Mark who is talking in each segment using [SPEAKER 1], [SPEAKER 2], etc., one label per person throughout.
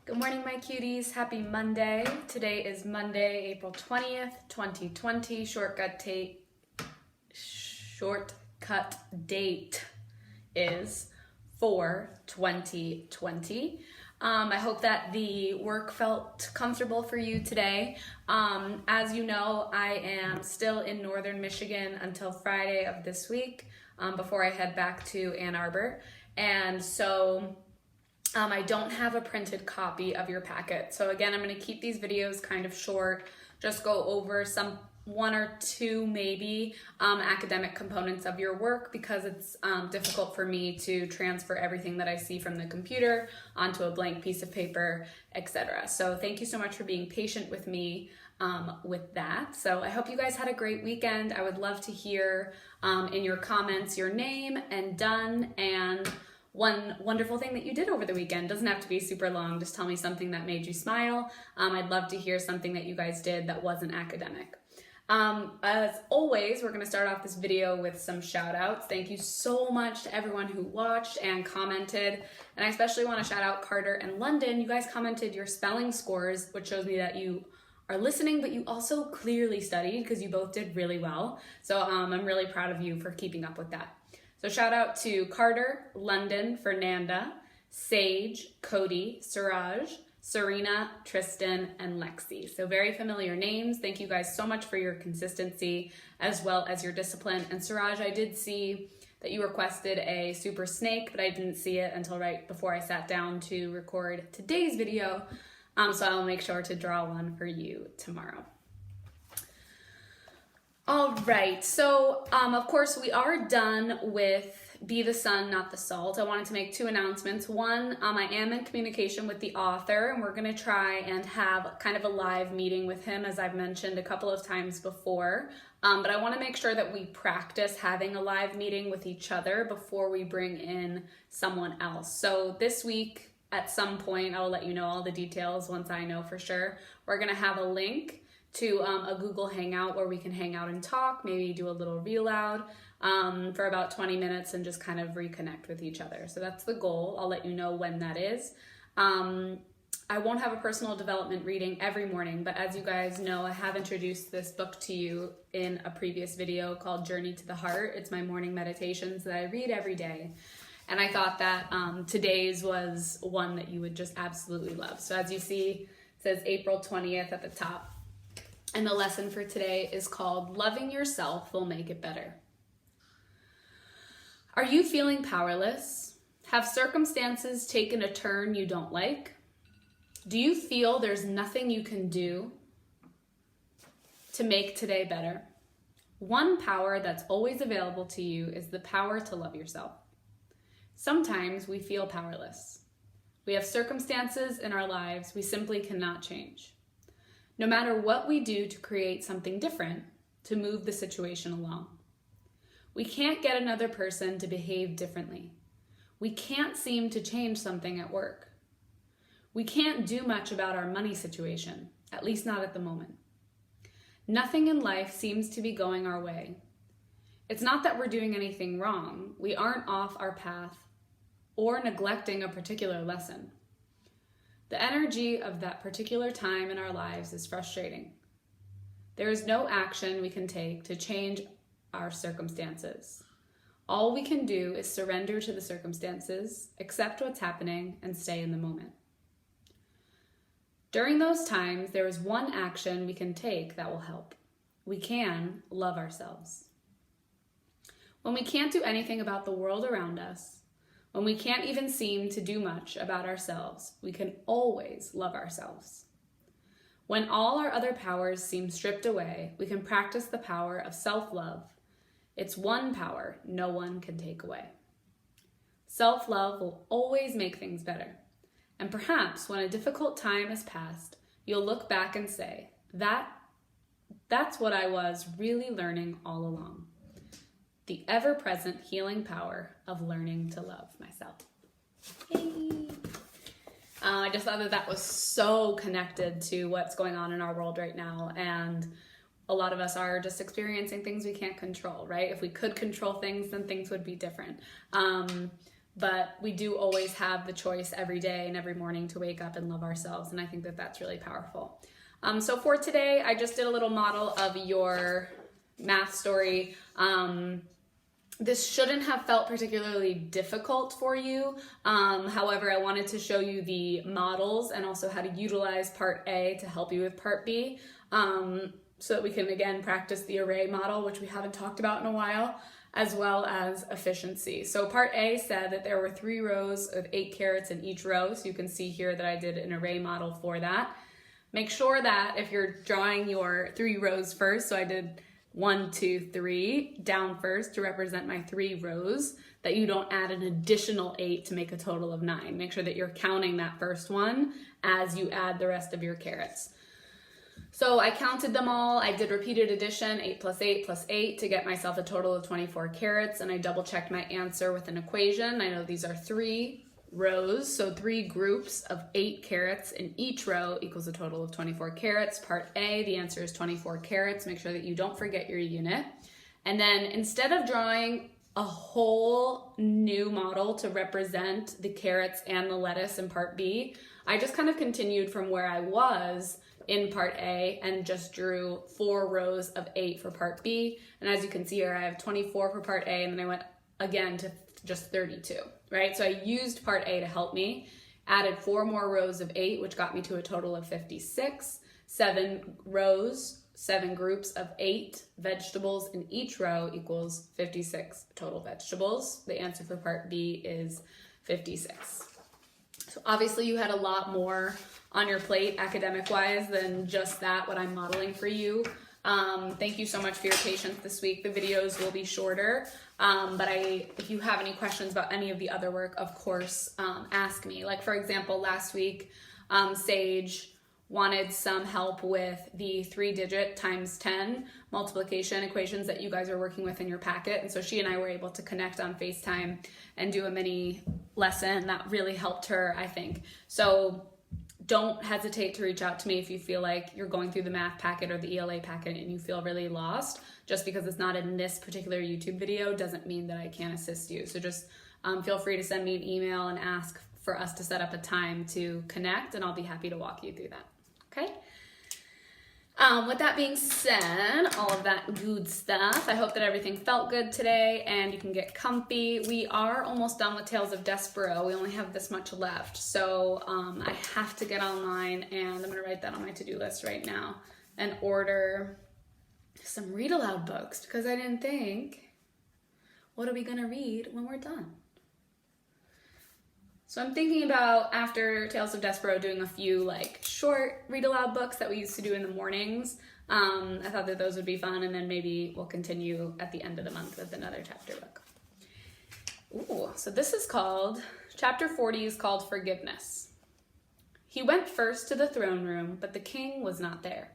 [SPEAKER 1] Good morning, my cuties. Happy Monday. Today is Monday, April 20th, 2020. Shortcut date is 4/2020. I hope that the work felt comfortable for you today. As you know, I am still in Northern Michigan until Friday of this week before I head back to Ann Arbor. And so I don't have a printed copy of your packet. So again, I'm going to keep these videos kind of short, just go over one or two maybe academic components of your work because it's difficult for me to transfer everything that I see from the computer onto a blank piece of paper, etc. So thank you so much for being patient with me with that. So I hope you guys had a great weekend. I would love to hear in your comments your name and done and one wonderful thing that you did over the weekend. Doesn't have to be super long. Just tell me something that made you smile. I'd love to hear something that you guys did that wasn't academic. As always, we're gonna start off this video with some shout outs. Thank you so much to everyone who watched and commented. And I especially wanna shout out Carter and London. You guys commented your spelling scores, which shows me that you are listening, but you also clearly studied because you both did really well. So I'm really proud of you for keeping up with that. So shout out to Carter, London, Fernanda, Sage, Cody, Suraj, Serena, Tristan, and Lexi. So very familiar names. Thank you guys so much for your consistency as well as your discipline. And Suraj, I did see that you requested a super snake, but I didn't see it until right before I sat down to record today's video. So I'll make sure to draw one for you tomorrow. All right, so of course we are done with Be the Sun, Not the Salt. I wanted to make two announcements. One, I am in communication with the author and we're gonna try and have kind of a live meeting with him, as I've mentioned a couple of times before. But I wanna make sure that we practice having a live meeting with each other before we bring in someone else. So this week, at some point, I'll let you know all the details once I know for sure. We're gonna have a link to a Google Hangout where we can hang out and talk, maybe do a little read aloud for about 20 minutes and just kind of reconnect with each other. So that's the goal. I'll let you know when that is. I won't have a personal development reading every morning, but as you guys know, I have introduced this book to you in a previous video called Journey to the Heart. It's my morning meditations that I read every day. And I thought that today's was one that you would just absolutely love. So as you see, it says April 20th at the top. And the lesson for today is called Loving Yourself Will Make It Better. Are you feeling powerless? Have circumstances taken a turn you don't like? Do you feel there's nothing you can do to make today better? One power that's always available to you is the power to love yourself. Sometimes we feel powerless. We have circumstances in our lives we simply cannot change. No matter what we do to create something different, to move the situation along. We can't get another person to behave differently. We can't seem to change something at work. We can't do much about our money situation, at least not at the moment. Nothing in life seems to be going our way. It's not that we're doing anything wrong. We aren't off our path or neglecting a particular lesson. The energy of that particular time in our lives is frustrating. There is no action we can take to change our circumstances. All we can do is surrender to the circumstances, accept what's happening, and stay in the moment. During those times, there is one action we can take that will help. We can love ourselves. When we can't do anything about the world around us, when we can't even seem to do much about ourselves, we can always love ourselves. When all our other powers seem stripped away, we can practice the power of self-love. It's one power no one can take away. Self-love will always make things better. And perhaps when a difficult time has passed, you'll look back and say, that's what I was really learning all along. The ever-present healing power of learning to love myself. Yay! I just thought that was so connected to what's going on in our world right now. And a lot of us are just experiencing things we can't control, right? If we could control things, then things would be different. but we do always have the choice every day and every morning to wake up and love ourselves. And I think that that's really powerful. So for today, I just did a little model of your math story. This shouldn't have felt particularly difficult for you. However, I wanted to show you the models and also how to utilize part A to help you with part B, so that we can again practice the array model, which we haven't talked about in a while, as well as efficiency. So part A said that there were 3 rows of 8 carats in each row. So you can see here that I did an array model for that. Make sure that if you're drawing your 3 rows first, so I did 1, 2, 3 down first to represent my 3 rows, that you don't add an additional 8 to make a total of 9. Make sure that you're counting that first one as you add the rest of your carats. So I counted them all. I did repeated addition, 8 plus 8 plus 8, to get myself a total of 24 carats, and I double checked my answer with an equation. I know these are 3 rows, so 3 groups of 8 carats in each row equals a total of 24 carats. Part A, the answer is 24 carats. Make sure that you don't forget your unit. And then instead of drawing a whole new model to represent the carrots and the lettuce in part B, I just kind of continued from where I was in part A and just drew 4 rows of 8 for part B. And as you can see here, I have 24 for part A, and then I went again to just 32, right? So I used part A to help me, added 4 more rows of 8, which got me to a total of 56, 7 rows, 7 groups of 8 vegetables in each row equals 56 total vegetables. The answer for part B is 56. So obviously you had a lot more on your plate academic-wise than just that, what I'm modeling for you. Thank you so much for your patience this week. The videos will be shorter, but if you have any questions about any of the other work, of course, ask me. Like for example, last week, Sage wanted some help with the 3-digit times 10 multiplication equations that you guys are working with in your packet. And so she and I were able to connect on FaceTime and do a mini lesson that really helped her, I think. So don't hesitate to reach out to me if you feel like you're going through the math packet or the ELA packet and you feel really lost. Just because it's not in this particular YouTube video doesn't mean that I can't assist you. So just feel free to send me an email and ask for us to set up a time to connect, and I'll be happy to walk you through that. Okay? With that being said, all of that good stuff, I hope that everything felt good today and you can get comfy. We are almost done with Tales of Despero. We only have this much left. So I have to get online, and I'm going to write that on my to-do list right now and order some read aloud books, because I didn't think, what are we going to read when we're done? So I'm thinking about, after Tales of Despero, doing a few like short read aloud books that we used to do in the mornings. I thought that those would be fun, and then maybe we'll continue at the end of the month with another chapter book. Ooh, so this is called, chapter 40 is called Forgiveness. He went first to the throne room, but the king was not there.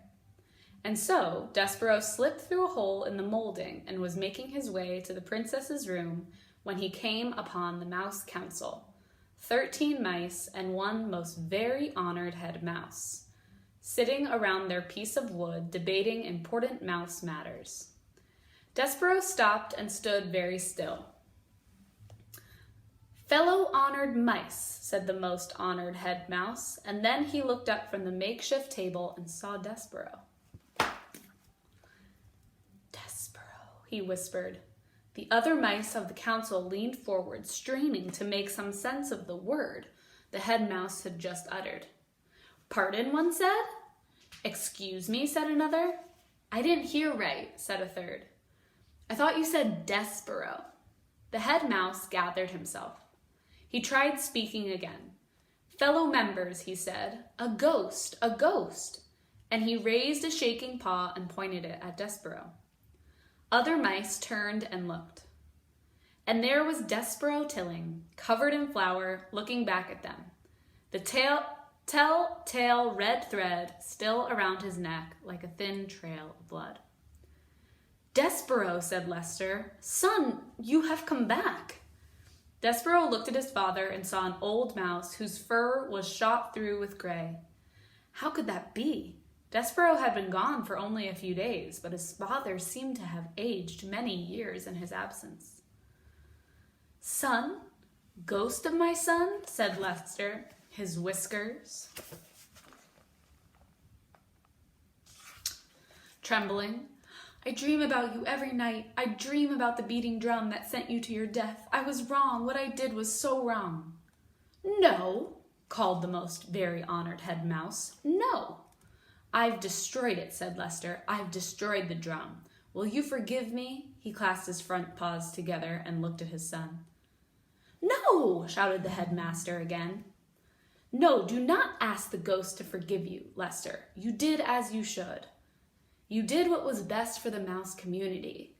[SPEAKER 1] And so Despero slipped through a hole in the molding and was making his way to the princess's room when he came upon the mouse council. 13 mice and one most very honored head mouse, sitting around their piece of wood debating important mouse matters. Despero stopped and stood very still. "Fellow honored mice," said the most honored head mouse, and then he looked up from the makeshift table and saw Despero. "Despero," he whispered. The other mice of the council leaned forward, straining to make some sense of the word the head mouse had just uttered. "Pardon," one said. "Excuse me," said another. "I didn't hear right," said a third. "I thought you said Despero." The head mouse gathered himself. He tried speaking again. "Fellow members," he said, a ghost, and he raised a shaking paw and pointed it at Despero. Other mice turned and looked. And there was Despero Tilling, covered in flour, looking back at them. The telltale red thread still around his neck like a thin trail of blood. "Despero," said Lester. "Son, you have come back." Despero looked at his father and saw an old mouse whose fur was shot through with gray. How could that be? Despero had been gone for only a few days, but his father seemed to have aged many years in his absence. "Son, Ghost of my son, said Lester, his whiskers trembling. I dream about you every night. I dream about the beating drum that sent you to your death. I was wrong. What I did was so wrong. No, called the most very honored head mouse. No. I've destroyed it, said Lester. I've destroyed the drum. Will you forgive me? He clasped his front paws together and looked at his son. No, shouted the headmaster again. No, do not ask the ghost to forgive you, Lester. You did as you should. You did what was best for the mouse community.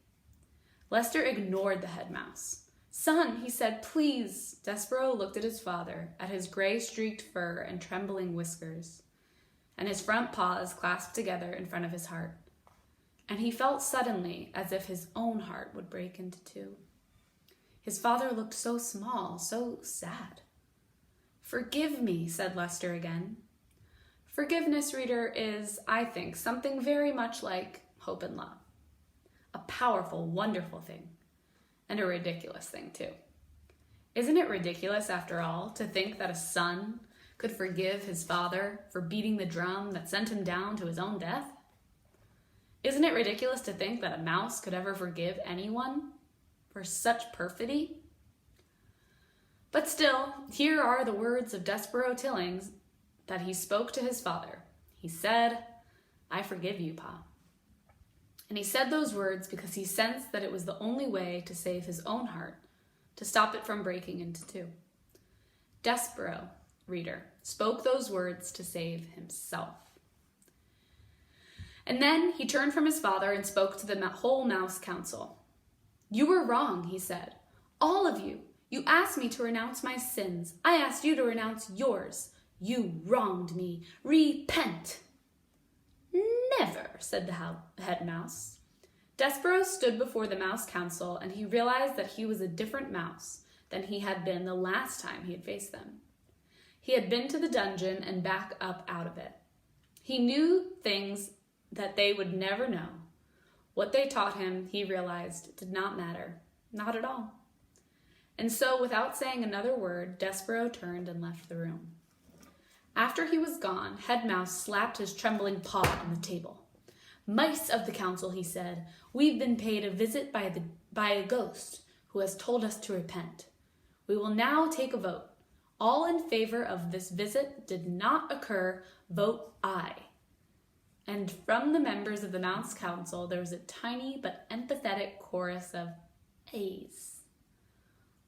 [SPEAKER 1] Lester ignored the head mouse. Son, he said, please. Despero looked at his father, at his gray-streaked fur and trembling whiskers, and his front paws clasped together in front of his heart. And he felt suddenly as if his own heart would break into two. His father looked so small, so sad. Forgive me, said Lester again. Forgiveness, reader, is, I think, something very much like hope and love. A powerful, wonderful thing. And a ridiculous thing, too. Isn't it ridiculous, after all, to think that a son could forgive his father for beating the drum that sent him down to his own death? Isn't it ridiculous to think that a mouse could ever forgive anyone for such perfidy? But still, here are the words of Despero Tillings that he spoke to his father. He said, I forgive you, Pa. And he said those words because he sensed that it was the only way to save his own heart, to stop it from breaking into two. Despero, reader, spoke those words to save himself. And then he turned from his father and spoke to the whole mouse council. You were wrong, he said. All of you. You asked me to renounce my sins. I asked you to renounce yours. You wronged me. Repent. Never, said the head mouse. Despero stood before the mouse council, and he realized that he was a different mouse than he had been the last time he had faced them. He had been to the dungeon and back up out of it. He knew things that they would never know. What they taught him, he realized, did not matter. Not at all. And so, without saying another word, Despero turned and left the room. After he was gone, Head Mouse slapped his trembling paw on the table. Mice of the council, he said, we've been paid a visit by a ghost who has told us to repent. We will now take a vote. All in favor of this visit did not occur, vote aye. And from the members of the Mouse Council, there was a tiny but empathetic chorus of ayes.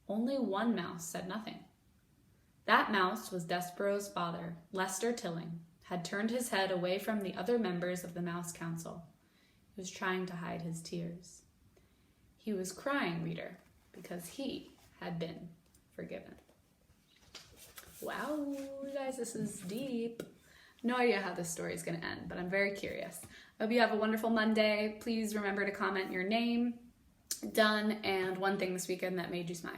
[SPEAKER 1] Only one mouse said nothing. That mouse was Despero's father, Lester Tilling, had turned his head away from the other members of the Mouse Council. He was trying to hide his tears. He was crying, reader, because he had been forgiven. Wow, you guys, this is deep. No idea how this story is going to end, but I'm very curious. I hope you have a wonderful Monday. Please remember to comment your name, done, and one thing this weekend that made you smile.